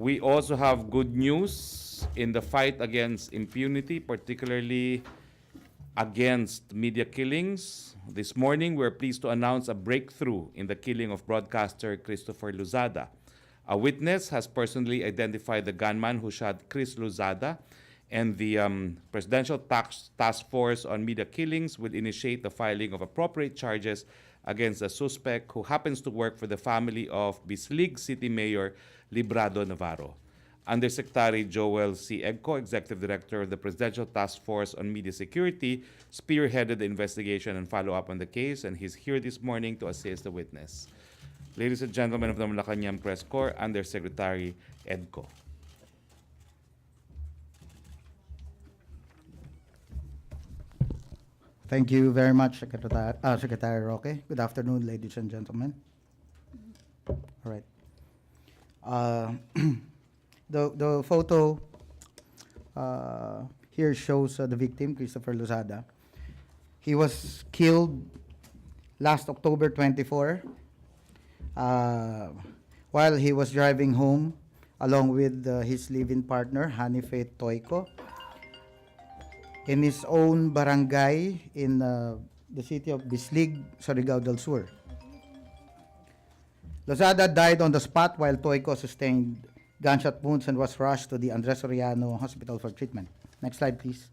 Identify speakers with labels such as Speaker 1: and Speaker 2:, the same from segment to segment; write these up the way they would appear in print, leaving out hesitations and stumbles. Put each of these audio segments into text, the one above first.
Speaker 1: We also have good news in the fight against impunity, particularly against media killings. This morning, we're pleased to announce a breakthrough in the killing of broadcaster Christopher Lozada. A witness has personally identified the gunman who shot Chris Lozada, and the Presidential Task Force on Media Killings will initiate the filing of appropriate charges against a suspect who happens to work for the family of Bislig City Mayor Librado Navarro. Undersecretary Joel C. Egco, Executive Director of the Presidential Task Force on Media Security, spearheaded the investigation and follow-up on the case, and he's here this morning to assist the witness. Ladies and gentlemen of the Malacanang Press Corps, Undersecretary Egco.
Speaker 2: Thank you very much, Secretary Roque. Good afternoon, ladies and gentlemen. All right. The photo here shows the victim, Christopher Lozada. He was killed last October 24 while he was driving home along with his live-in partner, Hanife Toyko, in his own barangay in the city of Bislig, Surigao del Sur. Lozada died on the spot while Toyko sustained gunshot wounds and was rushed to the Andres Soriano Hospital for treatment. Next slide, please.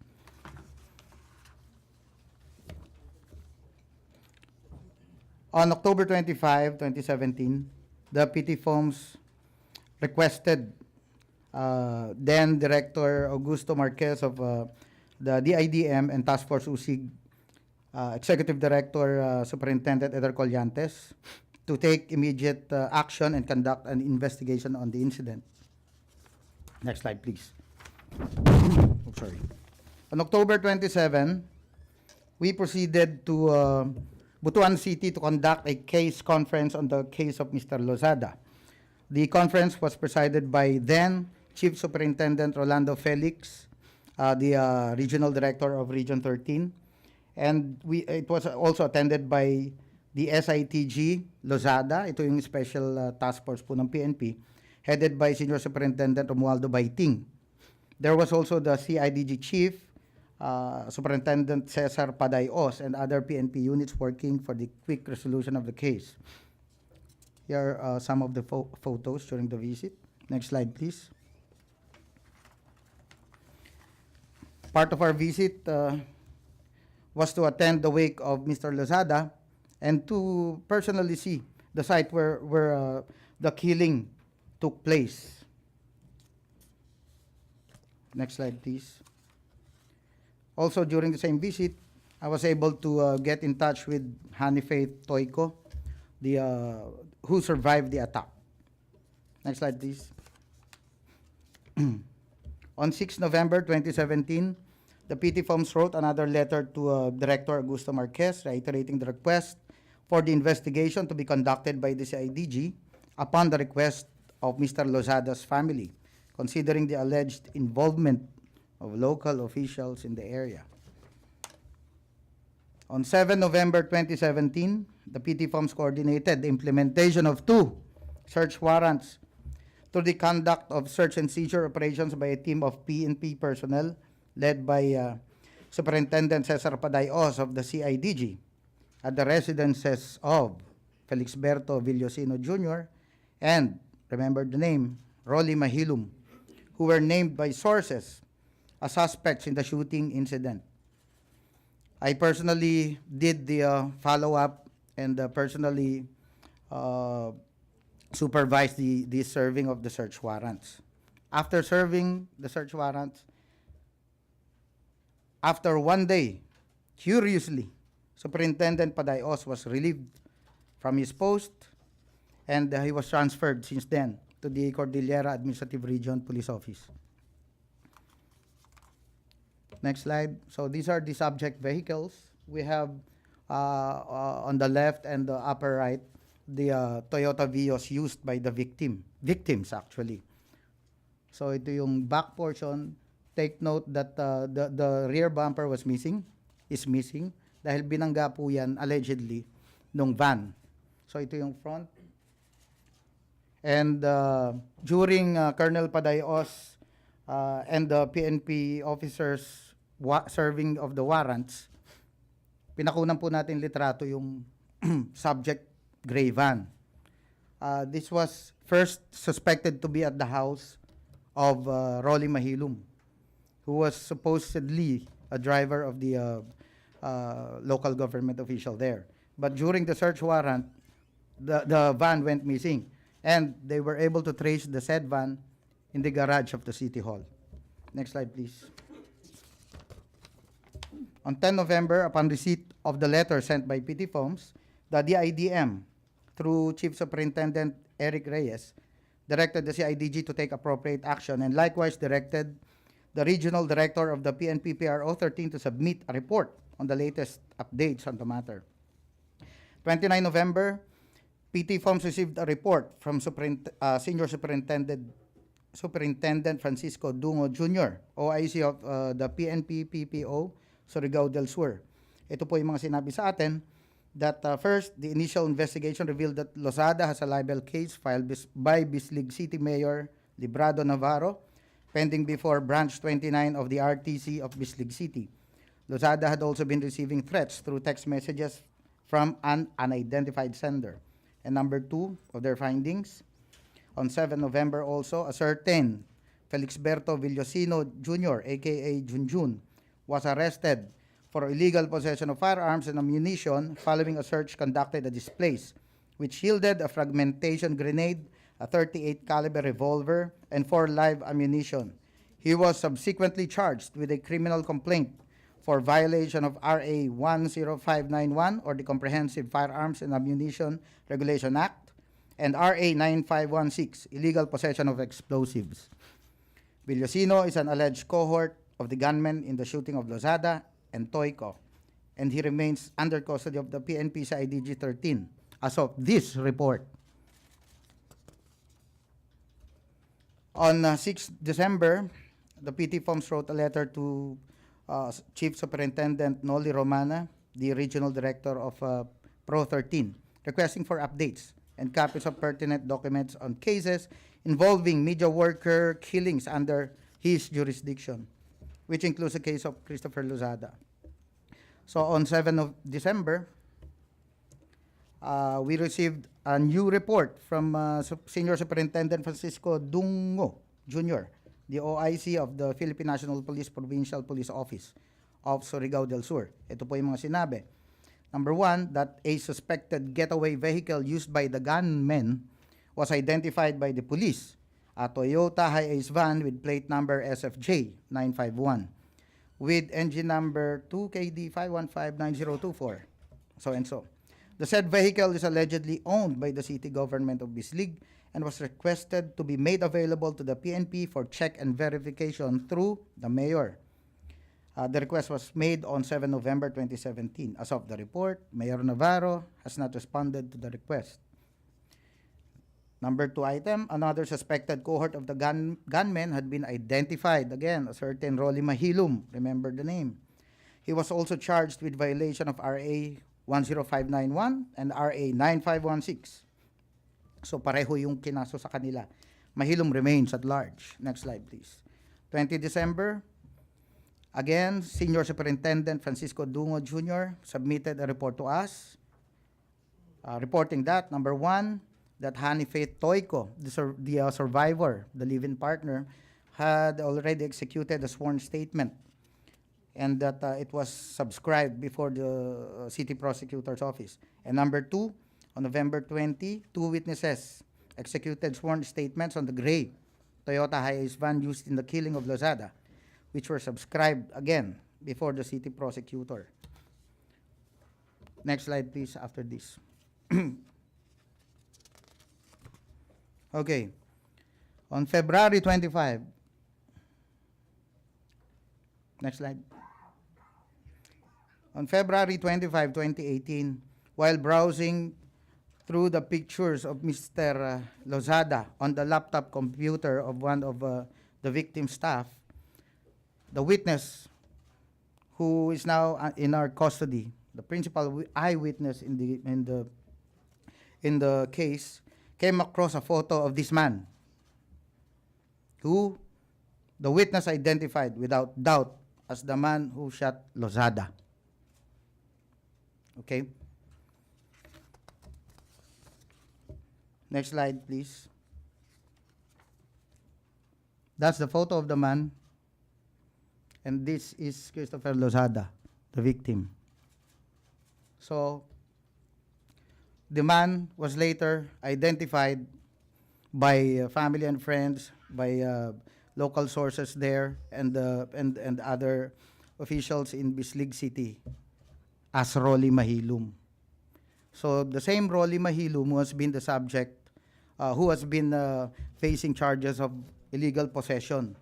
Speaker 2: On October 25, 2017, the PT Foams requested then Director Augusto Marquez of the DIDM and Task Force USIG, Executive Director Superintendent Eder Collantes, to take immediate action and conduct an investigation on the incident. Next slide, please. Oh, sorry. On October 27, we proceeded to Butuan City to conduct a case conference on the case of Mr. Lozada. The conference was presided by then Chief Superintendent Rolando Felix, the Regional Director of Region 13, and it was also attended by the SITG Lozada, ito yung special task force po ng PNP, headed by Senior Superintendent Romualdo Baiting. There was also the CIDG Chief, Superintendent Cesar Padayos, and other PNP units working for the quick resolution of the case. Here are some of the photos during the visit. Next slide, please. Part of our visit was to attend the wake of Mr. Lozada and to personally see the site where the killing took place. Next slide, please. Also, during the same visit, I was able to get in touch with Hanife Toyko, who survived the attack. Next slide, please. On 6 November 2017, the PT Foams wrote another letter to Director Augusto Marquez reiterating the request for the investigation to be conducted by the CIDG upon the request of Mr. Lozada's family, considering the alleged involvement of local officials in the area. On 7 November 2017, the PT Foams coordinated the implementation of 2 search warrants to the conduct of search and seizure operations by a team of PNP personnel led by Superintendent Cesar Padayos of the CIDG at the residences of Felixberto Villosino Jr. and, remember the name, Rolly Mahilum, who were named by sources as suspects in the shooting incident. I personally did the follow-up and personally supervised the serving of the search warrants. After serving the search warrants, after 1 day, curiously, Superintendent Padayos was relieved from his post and he was transferred since then to the Cordillera Administrative Region Police Office. Next slide. So these are the subject vehicles. We have on the left and the upper right the Toyota Vios used by the victims actually. So ito yung back portion. Take note that the rear bumper is missing dahil binangga po yan allegedly nung van. So ito yung front. And during Colonel Padayos and the PNP officers serving of the warrants, pinakunan po natin litrato yung subject gray van. This was first suspected to be at the house of Rolly Mahilum, who was supposedly a driver of the local government official there. But during the search warrant, the van went missing, and they were able to trace the said van in the garage of the City Hall. Next slide, please. On 10 November, upon receipt of the letter sent by PT Foams, the DIDM, through Chief Superintendent Eric Reyes, directed the CIDG to take appropriate action and likewise directed the Regional Director of the PNP PRO 13 to submit a report on the latest updates on the matter. 29 November, PT Foams received a report from Senior Superintendent Francisco Dungo Jr., OIC of the PNP PPO Surigao del Sur. Ito po yung mga sinabi sa atin that first, the initial investigation revealed that Lozada has a libel case filed by Bislig City Mayor Librado Navarro, pending before Branch 29 of the RTC of Bislig City. Lozada had also been receiving threats through text messages from an unidentified sender. And number two of their findings, on 7 November also, a certain Felixberto Villosino Jr., aka Junjun, was arrested for illegal possession of firearms and ammunition following a search conducted at this place, which yielded a fragmentation grenade, a 38 caliber revolver, and 4 live ammunition. He was subsequently charged with a criminal complaint for violation of RA 10591 or the Comprehensive Firearms and Ammunition Regulation Act and RA 9516, illegal possession of explosives. Villosino is an alleged cohort of the gunmen in the shooting of Lozada and Toyko, and he remains under custody of the PNP sa IDG 13 as of this report. On 6 December, the PT Foams wrote a letter to Chief Superintendent Noli Romana, the Regional Director of Pro 13, requesting for updates and copies of pertinent documents on cases involving media worker killings under his jurisdiction, which includes the case of Christopher Lozada. So on 7 of December, we received a new report from Senior Superintendent Francisco Dungo Jr., the OIC of the Philippine National Police Provincial Police Office of Surigao del Sur. Ito po yung mga sinabi. Number one, that a suspected getaway vehicle used by the gunmen was identified by the police, a Toyota Hiace van with plate number SFJ 951 with engine number 2KD5159024. So and so. The said vehicle is allegedly owned by the city government of Bislig and was requested to be made available to the PNP for check and verification through the mayor. The request was made on 7 November 2017. As of the report, Mayor Navarro has not responded to the request. Number 2 item, another suspected cohort of the gunmen had been identified. Again, a certain Rolly Mahilum, remember the name. He was also charged with violation of RA 10591 and RA 9516. So pareho yung kinaso sa kanila. Mahilum remains at large. Next slide, please. 20 December, again, Senior Superintendent Francisco Dungo Jr. submitted a report to us, reporting that, number 1, that Hanifaith Toyko, the survivor, the live-in partner, had already executed a sworn statement and that it was subscribed before the city prosecutor's office. And number 2, on November 20, 2 witnesses executed sworn statements on the gray Toyota Hiace van used in the killing of Lozada, which were subscribed again before the city prosecutor. Next slide, please, after this. Okay. On February 25, next slide. On February 25, 2018, while browsing through the pictures of Mr. Lozada on the laptop computer of one of the victim staff, the witness who is now in our custody, the principal eyewitness in the case, came across a photo of this man who the witness identified without doubt as the man who shot Lozada. Okay? Next slide, please. That's the photo of the man. And this is Christopher Lozada, the victim. So, the man was later identified by family and friends, by local sources there, and other officials in Bislig City as Rolly Mahilum. So the same Rolly Mahilum who has been the subject, who has been facing charges of illegal possession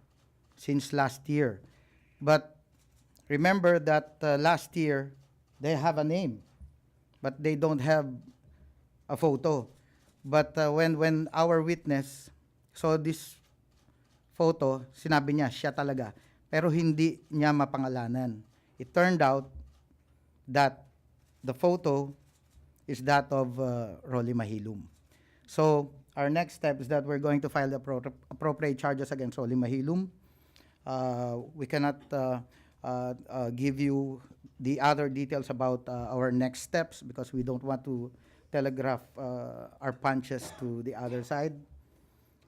Speaker 2: since last year. But remember that last year they have a name, but they don't have a photo. But when our witness saw this photo, sinabi niya, siya talaga. Pero hindi niya mapangalanan. It turned out that the photo is that of Rolly Mahilum. So, our next step is that we're going to file the appropriate charges against Rolly Mahilum. We cannot give you the other details about our next steps because we don't want to telegraph our punches to the other side.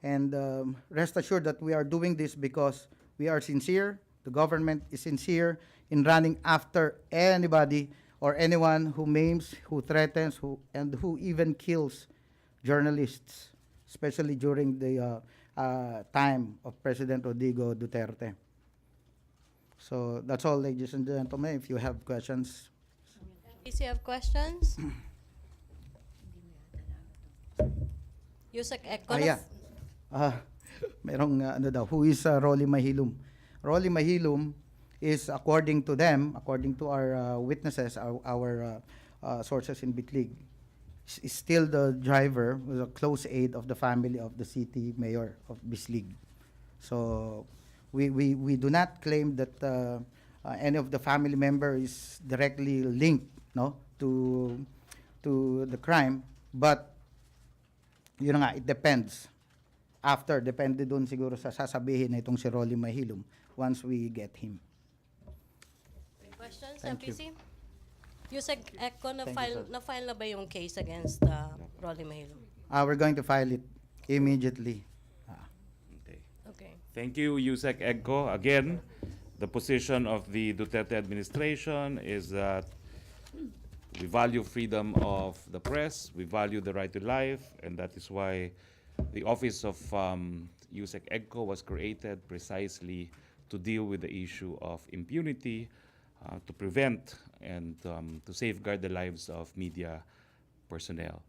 Speaker 2: And rest assured that we are doing this because we are sincere, the government is sincere in running after anybody or anyone who maims, who threatens, and who even kills journalists, especially during the time of President Rodrigo Duterte. So that's all, ladies and gentlemen. If you have questions.
Speaker 3: Please, you have questions? Yusek Eco.
Speaker 2: Yeah. Merong ano daw, who is Rolly Mahilum? Rolly Mahilum is, according to them, according to our witnesses, our sources in Bitlig, is still the driver, was a close aide of the family of the city mayor of Bislig. So we do not claim that any of the family member is directly linked, no, to the crime, but yun nga, it depends. Depende dun siguro sa sasabihin na itong si Rolly Mahilum once we get him.
Speaker 3: Questions,
Speaker 2: Thank you.
Speaker 3: MPC? Yusek Eco,
Speaker 2: Thank you, sir.
Speaker 3: na-file na ba yung case against Rolly Mahilum?
Speaker 2: We're going to file it immediately.
Speaker 1: Okay.
Speaker 3: Okay.
Speaker 1: Thank you, Yusek Egko. Again, the position of the Duterte administration is that we value freedom of the press, we value the right to life, and that is why the office of Yusek Egko was created precisely to deal with the issue of impunity, to prevent and to safeguard the lives of media personnel.